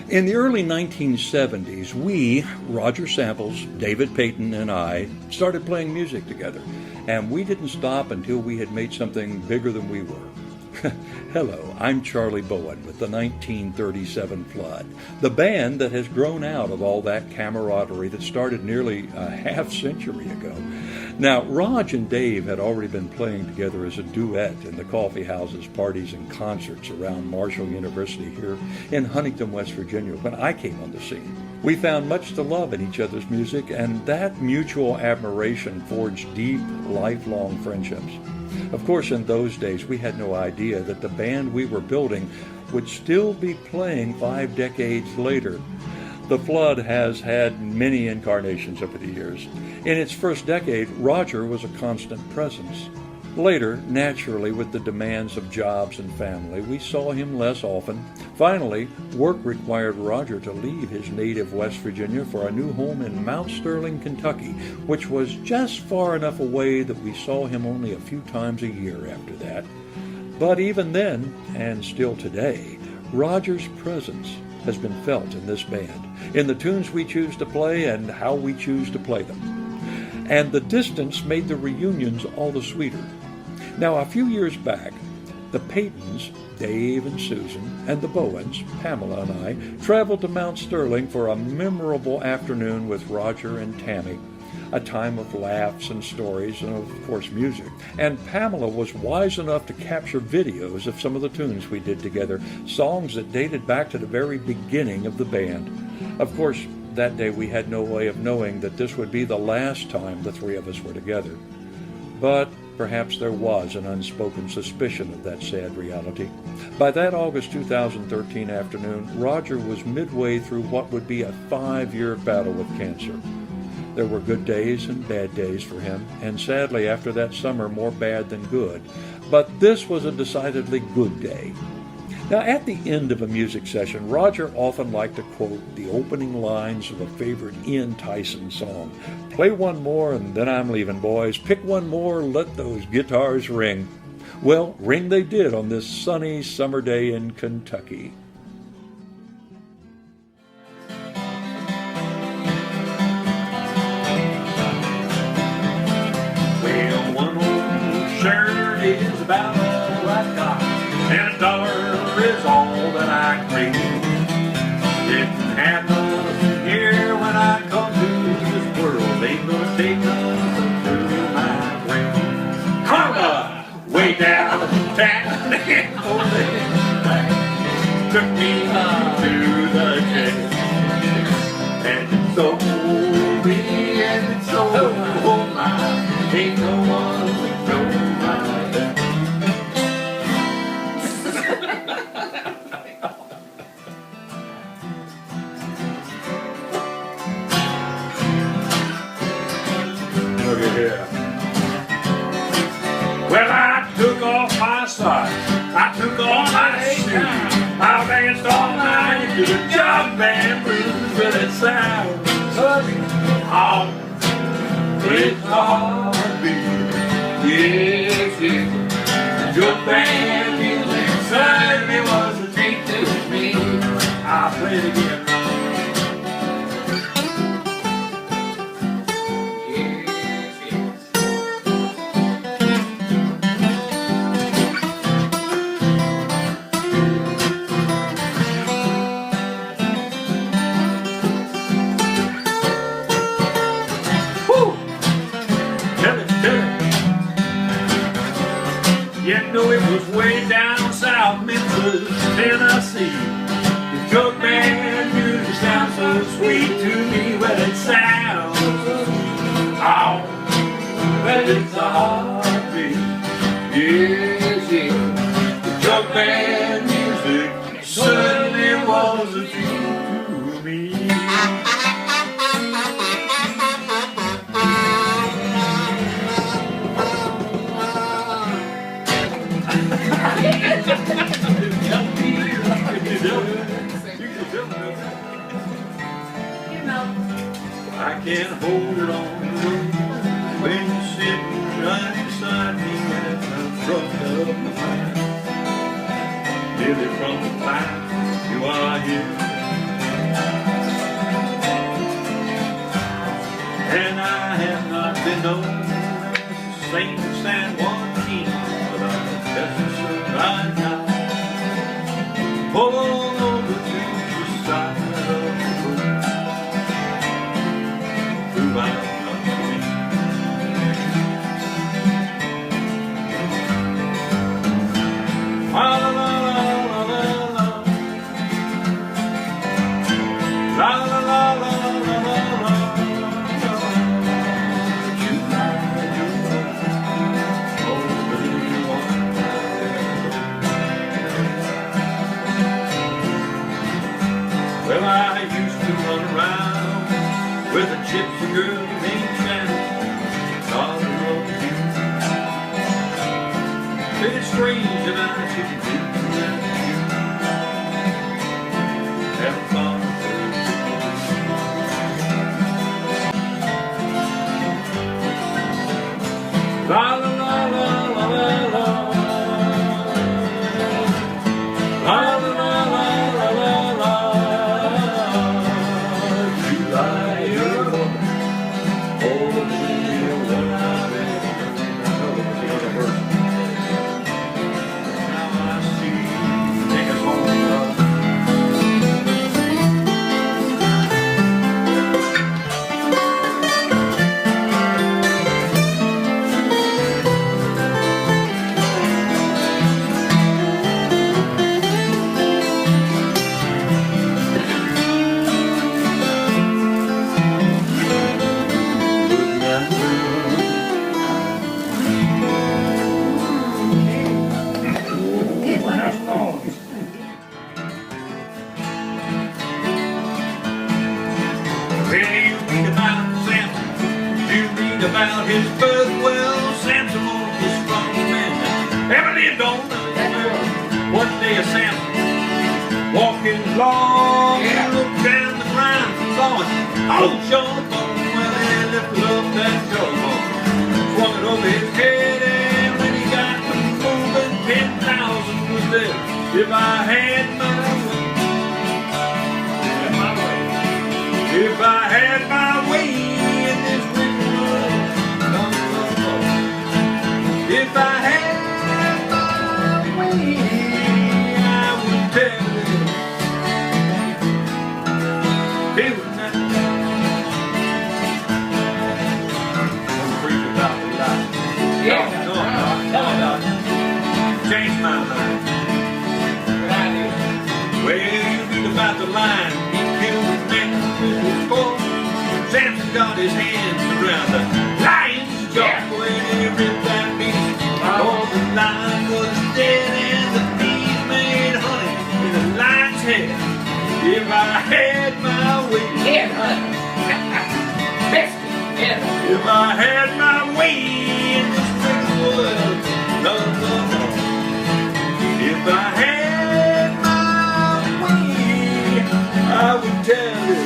In the early 1970s, we, Roger Samples, David Payton, and I, started playing music together, and we didn't stop until we had made something bigger than we were. Hello, I'm Charlie Bowen with the 1937 Flood, the band that has grown out of all that camaraderie that started nearly a half-century ago. Now, Raj and Dave had already been playing together as a duet in the coffee houses, parties, and concerts around Marshall University here in Huntington, West Virginia when I came on the scene. We found much to love in each other's music, and that mutual admiration forged deep, lifelong friendships. Of course, in those days, we had no idea that the band we were building would still be playing 5 decades later. The Flood has had many incarnations over the years. In its first decade, Roger was a constant presence. Later, naturally, with the demands of jobs and family, we saw him less often. Finally, work required Roger to leave his native West Virginia for a new home in Mount Sterling, Kentucky, which was just far enough away that we saw him only a few times a year after that. But even then, and still today, Roger's presence has been felt in this band, in the tunes we choose to play and how we choose to play them. And the distance made the reunions all the sweeter. Now, a few years back, the Paytons, Dave and Susan, and the Bowens, Pamela and I, traveled to Mount Sterling for a memorable afternoon with Roger and Tammy, a time of laughs and stories and, of course, music. And Pamela was wise enough to capture videos of some of the tunes we did together, songs that dated back to the very beginning of the band. Of course, that day we had no way of knowing that this would be the last time the three of us were together. But perhaps there was an unspoken suspicion of that sad reality. By that August 2013 afternoon, Roger was midway through what would be a 5-year battle with cancer. There were good days and bad days for him, and sadly after that summer, more bad than good. But this was a decidedly good day. Now, at the end of a music session, Roger often liked to quote the opening lines of a favorite Ian Tyson song. "Play one more and then I'm leaving, boys. Pick one more, let those guitars ring." Well, ring they did on this sunny summer day in Kentucky. Well, one old shirt is about all I got, and $1 is all that I crave. Didn't have nothing here when I come to this world. Ain't gonna take nothing to my grave. Karma, way down town, took me to the jail. And it's so me, and it's so mine. Ain't no one to know my death. Look at here. Well, I took off my socks, I took off my shoes, I danced all night to the job man blues, but it sounds hard, it's hard to beat. Yes, yes, your band music certainly was a treat to me. I'll play it again. You know it was way down south, Memphis, Tennessee. The jug band music sounds so sweet to me. Well, it sounds, oh, but it's a heartbeat. Yes, yes. The jug band music certainly was a treat to me. I can't hold on when you're sitting right beside me and I'm drunk up my mind. Nearly from the time you are here And I have not been known as a saint of San Joaquin, but I just survived now. Pull over to the side of the road. Through my country. La la la la la la. La la la la la la la. Well, I used to run around with a gypsy girl named Shannon. All alone. It's strange that I should do that. Have fun. La la la la la la la. La la la la la la la. About his birth, well, Samson was the strongest man ever lived on the world. One day a Samson walking along, he looked down the ground, saw it, oh, jawbone. Well, he lifted up that jawbone, swung it over his head, and when he got to moving, 10,000 was dead. If I had my way, if I had my way in this wicked world. If I had my way, I would tell you. He would not. Don't preach about the life. Yeah. No. Change my mind. Well, you read about the lion. He killed a man with his fork. Samson got his hands around the lion's jaw. When he ripped that beast. Oh, the lion was dead and the bees made honey in the lion's head. If I had my way, Head honey. Biscuit. Head honey. if I had my way in this wicked world, no, no, no. If I had my way, I would tell you.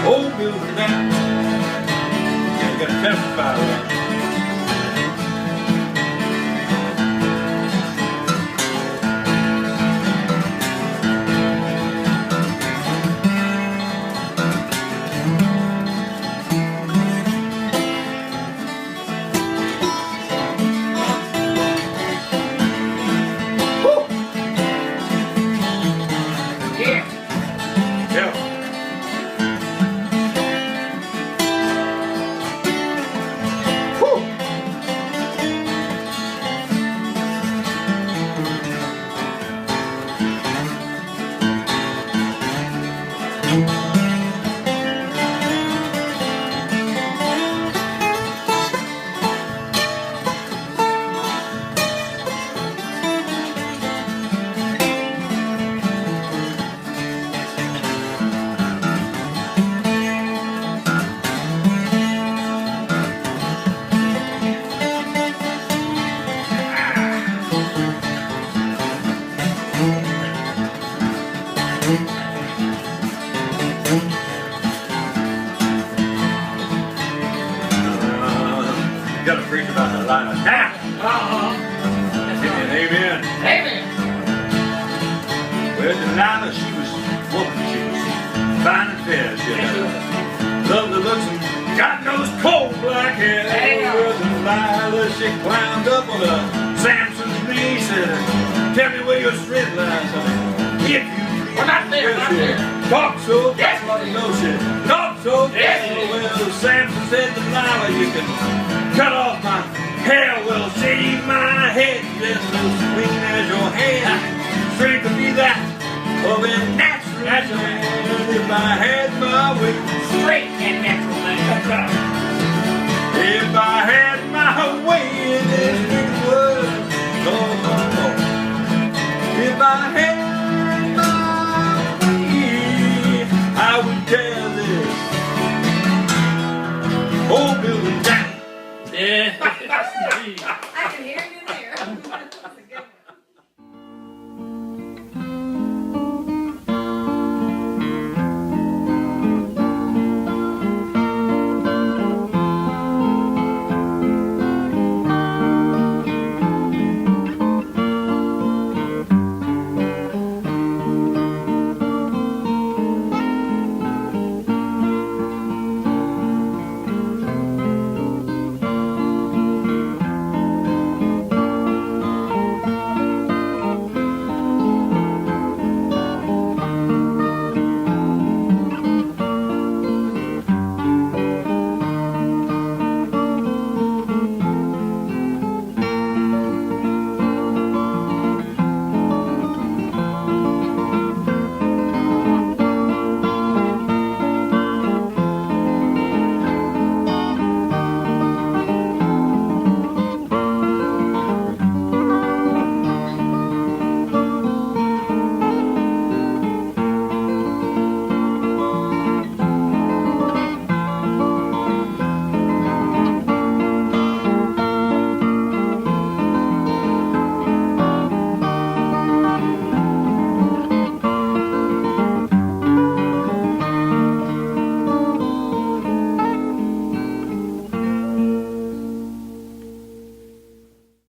Oh, Bill, now, you gotta testify right. You gotta preach about the line of now. Amen. Amen. Well, Delilah, she was fine and fair. She had got those cold black hair. Damn. Delilah, she climbed up on Samson's knee, said, tell me where your strength lies, honey. If you please. We're not there, not there. Talk so Yes. fast, no shit. Talk so Yes. fast. Well, Samson said, Delilah, you can cut off my hair. Well, shave my head just as clean as your hand. Strength to be that of a natural man. If I had my way. Straight and natural man. If I had my way in this big world, no, no, no. If I had my way, I would tear this whole building down. Yeah.